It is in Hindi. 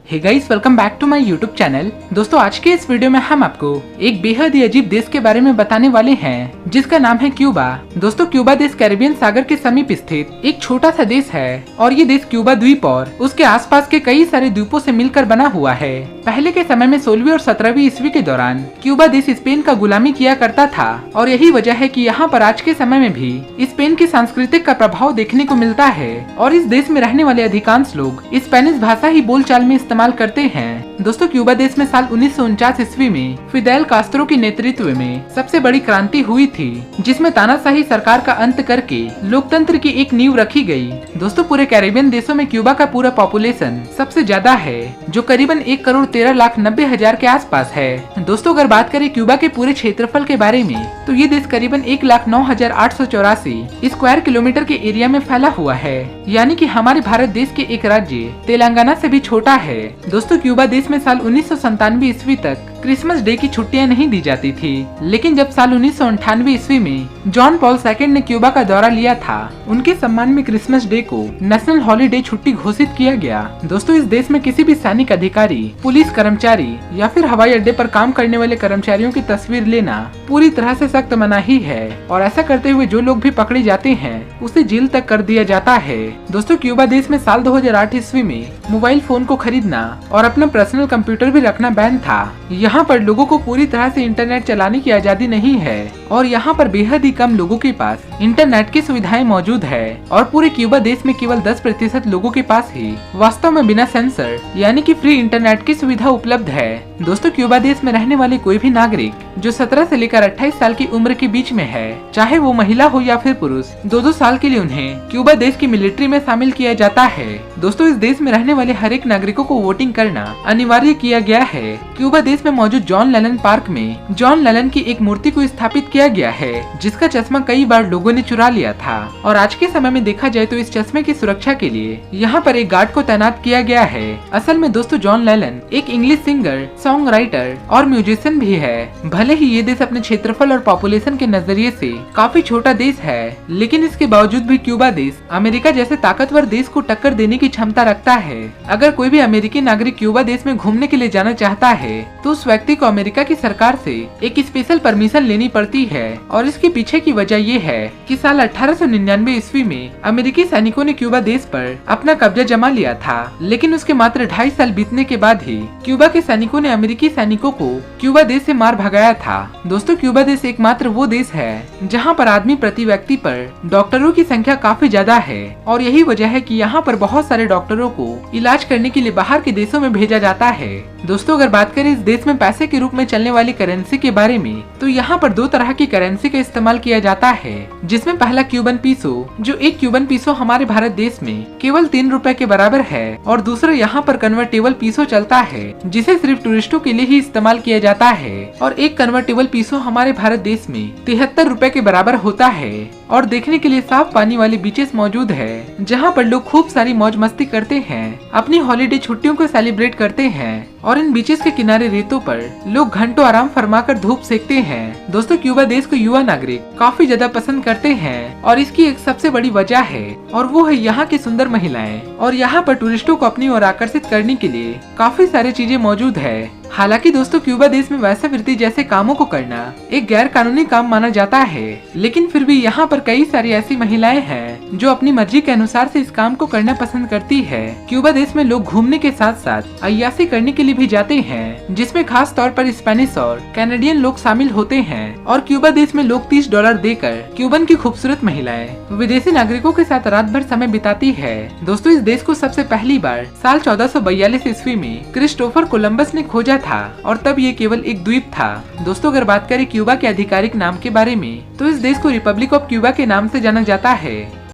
Hey guys, welcome back to my YouTube channel. दोस्तों, आज के इस वीडियो में हम आपको एक बेहद ही अजीब देश के बारे में बताने वाले हैं जिसका नाम है क्यूबा। दोस्तों, क्यूबा देश कैरिबियन सागर के समीप स्थित एक छोटा सा देश है और ये देश क्यूबा द्वीप और उसके आसपास के कई सारे द्वीपों से मिलकर बना हुआ है। पहले के समय में 16वीं और 17वीं ईस्वी के दौरान क्यूबा देश स्पेन का गुलामी किया करता था और यही वजह है कि यहाँ पर आज के समय में भी स्पेन की सांस्कृतिक का प्रभाव देखने को मिलता है और इस देश में रहने वाले अधिकांश लोग स्पेनिश भाषा ही बोलचाल में इस्तेमाल करते हैं। दोस्तों, क्यूबा देश में साल 1949 ईस्वी में फिदेल कास्त्रो के नेतृत्व में सबसे बड़ी क्रांति हुई थी जिसमें तानाशाही सरकार का अंत करके लोकतंत्र की एक नींव रखी गई। दोस्तों, पूरे कैरिबियन देशों में क्यूबा का पूरा पॉपुलेशन सबसे ज्यादा है जो करीबन 1,13,90,000 के आसपास है। दोस्तों, अगर बात करें क्यूबा के पूरे क्षेत्रफल के बारे में तो ये देश करीबन 1,09,884 स्क्वायर किलोमीटर के एरिया में फैला हुआ है, यानी कि हमारे भारत देश के एक राज्य तेलंगाना से भी छोटा है। दोस्तों, क्यूबा देश में साल 1997 ईस्वी तक क्रिसमस डे की छुट्टियां नहीं दी जाती थी, लेकिन जब साल 1998 ईस्वी में जॉन पॉल II ने क्यूबा का दौरा लिया था, उनके सम्मान में क्रिसमस डे को नेशनल हॉलीडे छुट्टी घोषित किया गया। दोस्तों, इस देश में किसी भी सैनिक अधिकारी, पुलिस कर्मचारी या फिर हवाई अड्डे पर काम करने वाले कर्मचारियों की तस्वीर लेना पूरी तरह से सख्त मनाही है और ऐसा करते हुए जो लोग भी पकड़े जाते हैं उसे जेल तक कर दिया जाता है। दोस्तों, क्यूबा देश में साल 2008 ईस्वी में मोबाइल फोन को खरीदना और अपना पर्सनल कंप्यूटर भी रखना बैन था। यहाँ पर लोगों को पूरी तरह से इंटरनेट चलाने की आजादी नहीं है और यहाँ पर बेहद ही कम लोगों के पास इंटरनेट की सुविधाएं मौजूद है और पूरे क्यूबा देश में केवल 10% लोगों के पास ही वास्तव में बिना सेंसर यानी कि फ्री इंटरनेट की सुविधा उपलब्ध है। दोस्तों, क्यूबा देश में रहने वाले कोई भी नागरिक जो 17 से लेकर 28 साल की उम्र के बीच में है, चाहे वो महिला हो या फिर पुरुष, 2-2 साल के लिए उन्हें क्यूबा देश की मिलिट्री में शामिल किया जाता है। दोस्तों, इस देश में रहने वाले हर एक नागरिकों को वोटिंग करना अनिवार्य किया गया है। क्यूबा देश में मौजूद जॉन लेलन पार्क में जॉन लेलन की एक मूर्ति को स्थापित किया गया है जिसका चश्मा कई बार लोगों ने चुरा लिया था और आज के समय में देखा जाए तो इस चश्मे की सुरक्षा के लिए यहाँ पर एक गार्ड को तैनात किया गया है। असल में दोस्तों, जॉन लेलन एक इंग्लिश सिंगर, सॉन्ग राइटर और म्यूजिशियन भी है। भले ही ये देश अपने क्षेत्रफल और पॉपुलेशन के नजरिए से काफी छोटा देश है, लेकिन इसके बावजूद भी क्यूबा देश अमेरिका जैसे ताकतवर देश को टक्कर देने की क्षमता रखता है। अगर कोई भी अमेरिकी नागरिक क्यूबा देश में घूमने के लिए जाना चाहता है तो उस व्यक्ति को अमेरिका की सरकार से एक स्पेशल परमिशन लेनी पड़ती है और इसके पीछे की वजह ये है कि साल 1899 ईस्वी में अमेरिकी सैनिकों ने क्यूबा देश पर अपना कब्जा जमा लिया था, लेकिन उसके मात्र 2.5 साल बीतने के बाद ही क्यूबा के सैनिकों ने अमेरिकी सैनिकों को क्यूबा देश से मार भगाया था। दोस्तों, क्यूबा देश एकमात्र वो देश है जहाँ पर आदमी प्रति व्यक्ति पर डॉक्टरों की संख्या काफी ज्यादा है और यही वजह है कि यहाँ पर बहुत सारे डॉक्टरों को इलाज करने के लिए बाहर के देशों में भेजा जाता है। दोस्तों, अगर बात करें इस देश में पैसे के रूप में चलने वाली करेंसी के बारे में तो यहाँ पर 2 तरह की करेंसी का इस्तेमाल किया जाता है, जिसमें पहला क्यूबन पीसो, जो एक क्यूबन पीसो हमारे भारत देश में केवल 3 रुपए के बराबर है, और दूसरा यहाँ पर कन्वर्टेबल पीसो चलता है जिसे सिर्फ टूरिस्टों के लिए ही इस्तेमाल किया जाता है और एक कन्वर्टेबल पीसो हमारे भारत देश में 73 रुपए के बराबर होता है और देखने के लिए साफ पानी वाली बीचेस मौजूद है जहाँ पर लोग खूब सारी मौज मस्ती करते हैं, अपनी हॉलीडे छुट्टियों को सेलिब्रेट करते हैं और इन बीचेस के किनारे रेतों पर लोग घंटों आराम फरमाकर धूप सेकते हैं। दोस्तों, क्यूबा देश को युवा नागरिक काफी ज्यादा पसंद करते हैं और इसकी एक सबसे बड़ी वजह है और वो है यहाँ की सुंदर महिलाएं और यहाँ पर टूरिस्टों को अपनी ओर आकर्षित करने के लिए काफी सारी चीजें मौजूद है। हालांकि दोस्तों, क्यूबा देश में वेश्यावृत्ति जैसे कामों को करना एक गैर कानूनी काम माना जाता है, लेकिन फिर भी यहाँ पर कई सारी ऐसी महिलाएं हैं जो अपनी मर्जी के अनुसार से इस काम को करना पसंद करती है। क्यूबा देश में लोग घूमने के साथ साथ अय्याशी करने के लिए भी जाते हैं, जिसमें खास तौर पर स्पेनिश और कैनेडियन लोग शामिल होते हैं और क्यूबा देश में लोग $30 देकर क्यूबन की खूबसूरत महिलाएं विदेशी नागरिकों के साथ रात भर समय बिताती है। दोस्तों, इस देश को सबसे पहली बार साल 1442 ईस्वी में क्रिस्टोफर कोलंबस ने खोजा था और तब ये केवल एक द्वीप था। दोस्तों, अगर बात करें क्यूबा के आधिकारिक नाम के बारे में तो इस देश को रिपब्लिक ऑफ क्यूबा के नाम से जाना जाता है